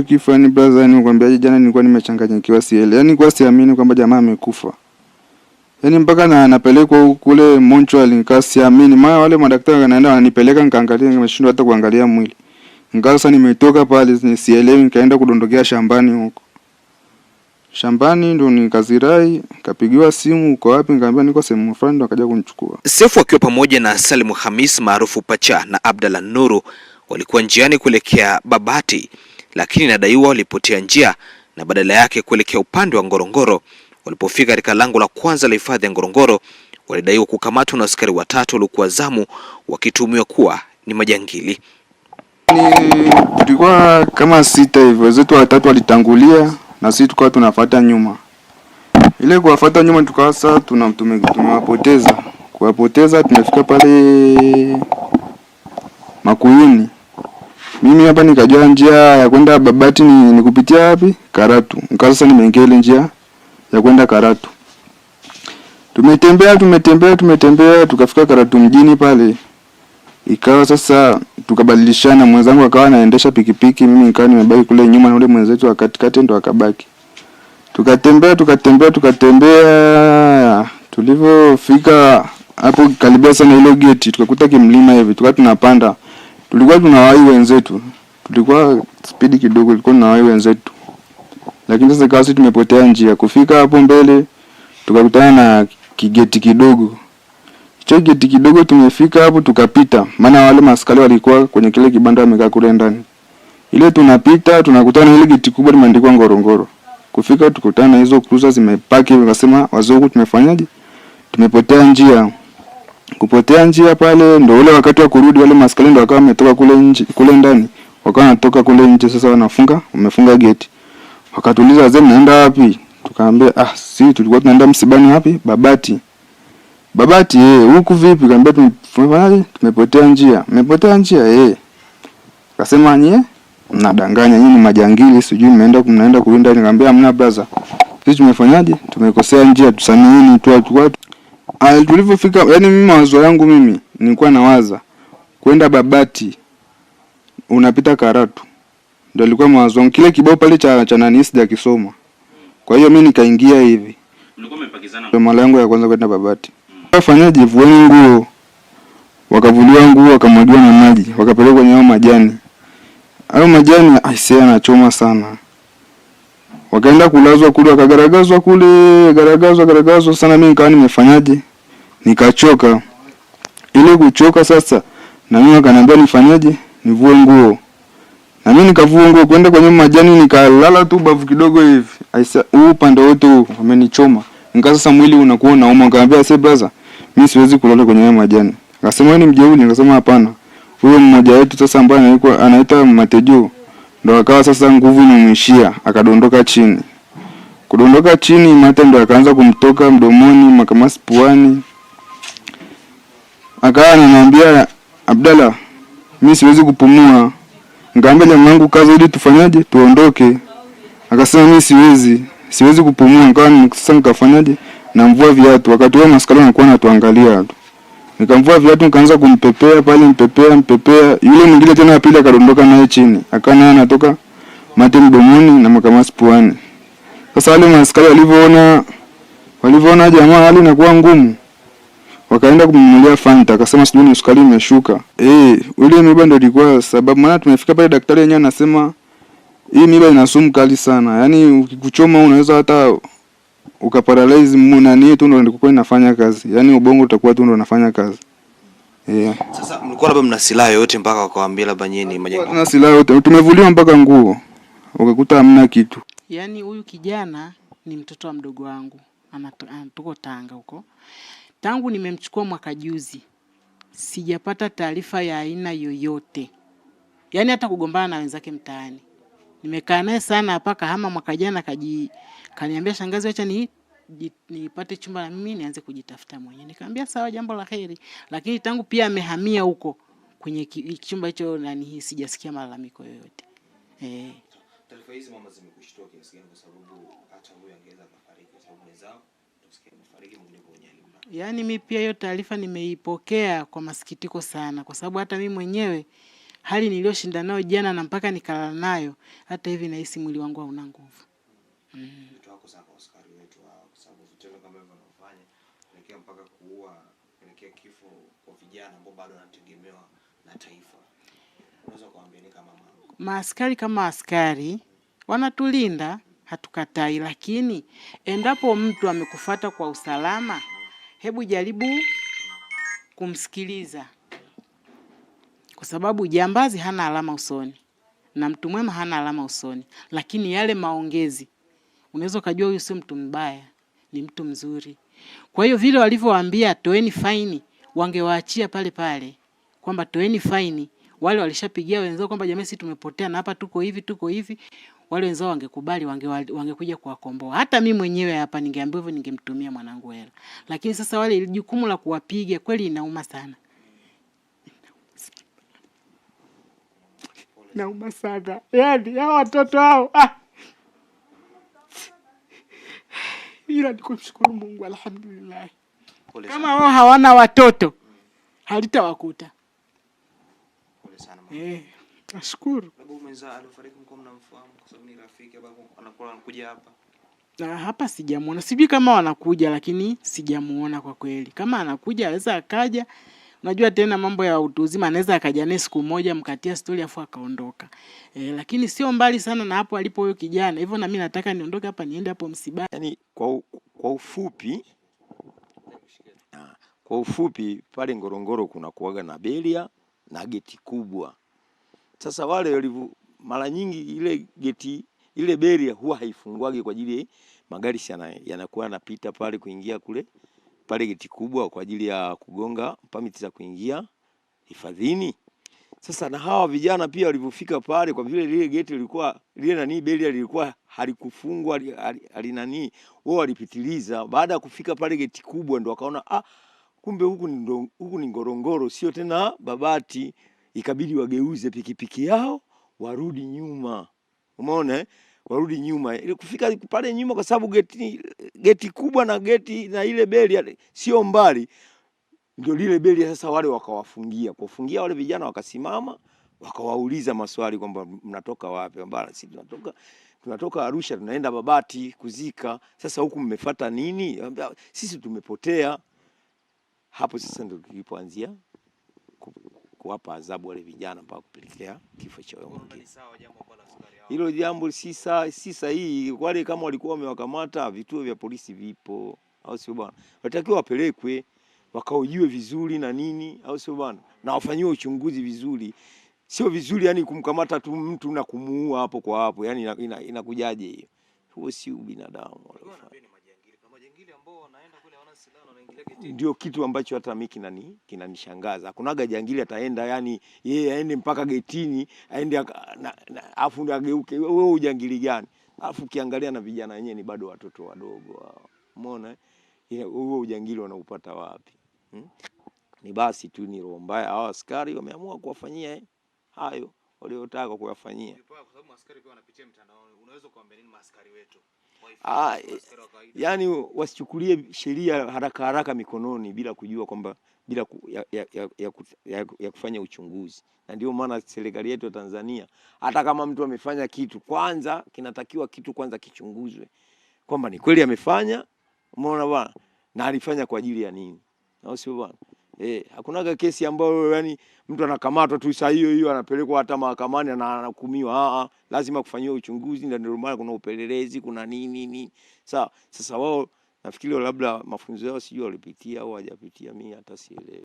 kifo yani brother, yani nikwambia jana nilikuwa nimechanganyikiwa siele. Yani kwa siamini kwamba jamaa amekufa. Yani mpaka na anapelekwa kule Montreal nikaa siamini. Maana wale madaktari wanaenda wananipeleka nikaangalia, nimeshindwa hata kuangalia mwili. Ingawa sasa nimetoka pale sielewi, nikaenda kudondokea shambani huko. Shambani ndo nikazirai, kapigiwa simu uko wapi, nikamwambia niko sehemu fulani, ndo akaja kunichukua. Sefu akiwa pamoja na Salim Hamis maarufu Pacha na Abdalla Nuru walikuwa njiani kuelekea Babati, lakini inadaiwa walipotea njia na badala yake kuelekea upande wa Ngorongoro. Walipofika katika lango la kwanza la hifadhi ya Ngorongoro, walidaiwa kukamatwa na askari watatu waliokuwa zamu wakituhumiwa kuwa ni majangili. Tulikuwa kama 6 hivyo, wenzetu watatu walitangulia na sisi tukawa tunafuata nyuma. Ile kuwafuata nyuma tukawa sasa tumewapoteza. Kuwapoteza tumefika pale Makuyuni. Mimi hapa nikajua njia ya kwenda Babati ni kupitia wapi? Karatu. Nikawa sasa nimeingia ile njia ya kwenda Karatu. Tumetembea tukafika Karatu mjini pale. Ikawa sasa tukabadilishana, mwenzangu akawa anaendesha pikipiki, mimi nikawa nimebaki kule nyuma na ule mwenzetu wa katikati ndo akabaki. Tukatembea. Tulivyofika hapo karibia sana ile gate, tukakuta kimlima hivi, tukawa tunapanda. Tulikuwa tunawahi wenzetu. Tulikuwa speed kidogo, tulikuwa tunawahi wenzetu. Lakini sasa kasi tumepotea njia. Kufika hapo mbele tukakutana na kigeti kidogo. Hicho geti kidogo tumefika hapo tukapita. Maana wale maskari walikuwa kwenye kile kibanda wamekaa kule ndani. Ile tunapita tunakutana na ile geti kubwa limeandikwa Ngorongoro. Kufika tukutana na hizo cruiser zimepaki, wakasema wazungu tumefanyaje? Tumepotea njia. Kupotea njia pale ndio ule wakati wa kurudi, wale maskari ndio wakawa wametoka kule ndani. Wakawa wanatoka kule nje, sasa wamefunga geti. Wakatuuliza wazee mnaenda wapi? Tukaambia si tulikuwa tunaenda msibani wapi? Babati. Babati huku vipi? Kaambia tumefanyaje? Tumepotea njia. Mmepotea njia Akasema nyie mnadanganya, nyinyi ni majangili, sijui mnaenda kuinda. Nikamwambia hamna brother. Sisi tumefanyaje? Tumekosea njia, tusameheni tu watu. Tulipofika, yani mimi mawazo yangu mimi nilikuwa nawaza kwenda Babati unapita Karatu. Ndio ilikuwa mawazo yangu. Kile kibao pale cha nani sijakisoma. Kwa hiyo mimi nikaingia hivi. Ulikuwa umepakizana kwa mara yangu ya kwanza kwenda Babati. Wafanyaje? Vueni nguo. Wakavuliwa nguo, wakamwagiwa na maji, wakapelekwa kwenye majani. Hayo majani aisee yanachoma sana. Wakaenda kulazwa kule, wakagaragazwa kule, garagazwa sana. Mimi nikawa nimefanyaje? Nikachoka. Ile kuchoka sasa na mimi wakaniambia nifanyaje? Nivue nguo. Na mimi nikavua nguo kwenda kwenye majani, nikalala tu bavu kidogo hivi. Aisee upande wote huu wamenichoma. Nika sasa mwili unakuwa unauma. Nikamwambia sasa brother, mimi siwezi kulala kwenye majani. Akasema wewe ni mjeuri. Nikasema hapana. Huyo mmoja wetu sasa ambaye anaitwa Matejo ndo akawa sasa nguvu imemwishia, akadondoka chini. Kudondoka chini mate ndo akaanza kumtoka mdomoni, makamasi puani. Akawa ananiambia Abdalla, mimi siwezi kupumua. Nikamwambia jamaa wangu kaza ili tufanyaje? Tuondoke. Akasema mimi siwezi kupumua. Nikawa sasa nikafanyaje? Namvua viatu. Wakati wao maskari wanakuwa wanatuangalia tu. Nikamvua viatu, nikaanza kumpepea pale, mpepea. Yule mwingine tena wa pili akadondoka naye chini. Akawa naye anatoka mate mdomoni na makamasi puani. Sasa wale maskari walivyoona jamaa hali inakuwa ngumu, wakaenda kumnunulia Fanta. Akasema sijui ni sukari imeshuka. Ile miba ndio ilikuwa sababu. Maana tumefika pale daktari yenyewe anasema hii miba ina sumu kali sana. Yaani ukikuchoma unaweza hata ukaparalyze nani tu ndio ndiko inafanya kazi. Yaani ubongo utakuwa tu ndio unafanya kazi. Sasa mlikuwa labda mna silaha yote mpaka wakawaambia labda nyinyi ni majangili? Tuna silaha yote. Tumevuliwa mpaka nguo. Ukakuta hamna kitu. Yaani huyu kijana ni mtoto wa mdogo wangu. Anatoka Tanga huko. Tangu nimemchukua mwaka juzi, sijapata taarifa ya aina yoyote. Yaani hata kugombana na wenzake mtaani. Nimekaa naye sana hapa kama mwaka jana kaniambia shangazi acha nipate chumba na mimi nianze kujitafuta mwenyewe. Nikamwambia sawa, jambo la heri. Lakini tangu pia amehamia huko kwenye chumba hicho nani sijasikia malalamiko yoyote. Taarifa hizi mama zimekushtua kiasi gani, kwa sababu hata huyo angeweza kufariki kwa sababu wenzao tusikie amefariki mmoja kwa mmoja. Yaani mimi pia hiyo taarifa nimeipokea kwa masikitiko sana, kwa sababu hata mimi mwenyewe hali niliyoshinda nayo jana na mpaka nikalala nayo, hata hivi nahisi mwili wangu hauna nguvu. Wito wako sana kwa askari wetu kwa sababu vitendo kama hivyo wanafanya kuelekea mpaka kuua, kuelekea kifo kwa vijana ambao bado wanategemewa na taifa. Unaweza kuambia ni kama maaskari kama askari wanatulinda, hatukatai, lakini endapo mtu amekufuata kwa usalama, hebu jaribu kumsikiliza. Kwa sababu jambazi hana alama usoni na mtu mwema hana alama usoni, lakini yale maongezi unaweza kujua huyu sio mtu mbaya, ni mtu mzuri. Kwa hiyo vile walivyowaambia toeni faini, wangewaachia pale pale kwamba toeni faini. Wale walishapigia wenzao kwamba jamii sisi tumepotea na hapa tuko hivi, wale wenzao wangekubali, wangekuja kuwakomboa. Hata mimi mwenyewe hapa ningeambiwa hivyo, ningemtumia mwanangu hela. Lakini sasa wale jukumu la kuwapiga kweli inauma sana. Nauma sana. Yaani hao watoto hao ila nikumshukuru Mungu, alhamdulillah. Kama wao hawana watoto halitawakuta. Pole sana. Nashukuru. Labda umezaa alifariki mko mnamfahamu kwa sababu ni rafiki ambaye anakuja hapa. Na hapa sijamuona. Sijui kama wanakuja, lakini sijamuona kwa kweli. Kama anakuja anaweza akaja. Unajua tena mambo ya utu uzima, anaweza akaja naye siku moja mkatia story afu akaondoka. Lakini sio mbali sana na hapo alipo huyo kijana. Hivyo na mimi nataka niondoke hapa niende hapo msibani. Yaani kwa ufupi pale Ngorongoro kuna kuaga na beria na geti kubwa. Sasa wale mara nyingi ile beria huwa haifungwagi kwa ajili magari yanakuwa yanapita pale kuingia pale geti kubwa kwa ajili ya kugonga permit za kuingia hifadhini. Sasa na hawa vijana pia walipofika pale, kwa vile lile geti lilikuwa beria lilikuwa halikufungwa wao walipitiliza. Baada ya kufika pale geti kubwa ndo wakaona kumbe huku ni Ngorongoro, sio tena Babati. Ikabidi wageuze pikipiki yao warudi nyuma. Umeona warudi nyuma. Ili kufika pale nyuma, kwa sababu geti kubwa na ile beria sio mbali, ndio lile beria sasa wale wakawafungia. Kufungia wale vijana wakasimama, wakawauliza maswali kwamba mnatoka wapi? Ambao sisi tunatoka Arusha tunaenda Babati kuzika. Sasa huku mmefuata nini? Sisi tumepotea. Hapo sasa ndio tulipoanzia kuwapa adhabu wale vijana mpaka kupelekea kifo cha wao. Hilo jambo si sahihi. Wale kama walikuwa wamewakamata, vituo vya polisi vipo, au sio bwana? Watakiwa wapelekwe wakaojiwe vizuri na nini, au sio bwana? Na wafanyiwe uchunguzi vizuri. Sio vizuri yani kumkamata tu mtu na kumuua hapo kwa hapo. Yani inakujaje hiyo? Huo si binadamu. Ndio kitu ambacho hata mimi kinanishangaza. Hakunaga jangili ataenda yani yeye aende mpaka getini, aende afu ndo ageuke. Wewe ujangili gani? Afu ukiangalia na vijana wenyewe ni bado watoto wadogo. Umeona? Huo ujangili wanaupata wapi? Ni basi tu ni roho mbaya. Hao askari wameamua kuwafanyia hayo waliotaka kuwafanyia. Kwa sababu askari pia wanapitia mtandaoni. Unaweza kuambia nini askari wetu? Yani wasichukulie sheria haraka mikononi bila kujua kwamba ya kufanya uchunguzi. Na ndio maana serikali yetu ya Tanzania, hata kama mtu amefanya kitu, kwanza kinatakiwa kitu kwanza kichunguzwe kwamba ni kweli amefanya, umeona bwana, na alifanya kwa ajili ya nini, au sio bwana? Hakunaga kesi ambayo yani mtu anakamatwa tu saa hiyo anapelekwa hata mahakamani na anahukumiwa. Lazima kufanyiwa uchunguzi, ndio maana kuna upelelezi, kuna nini. Sawa. Sasa wao nafikiri labda mafunzo yao sijui walipitia au hawajapitia, mimi hata sielewi.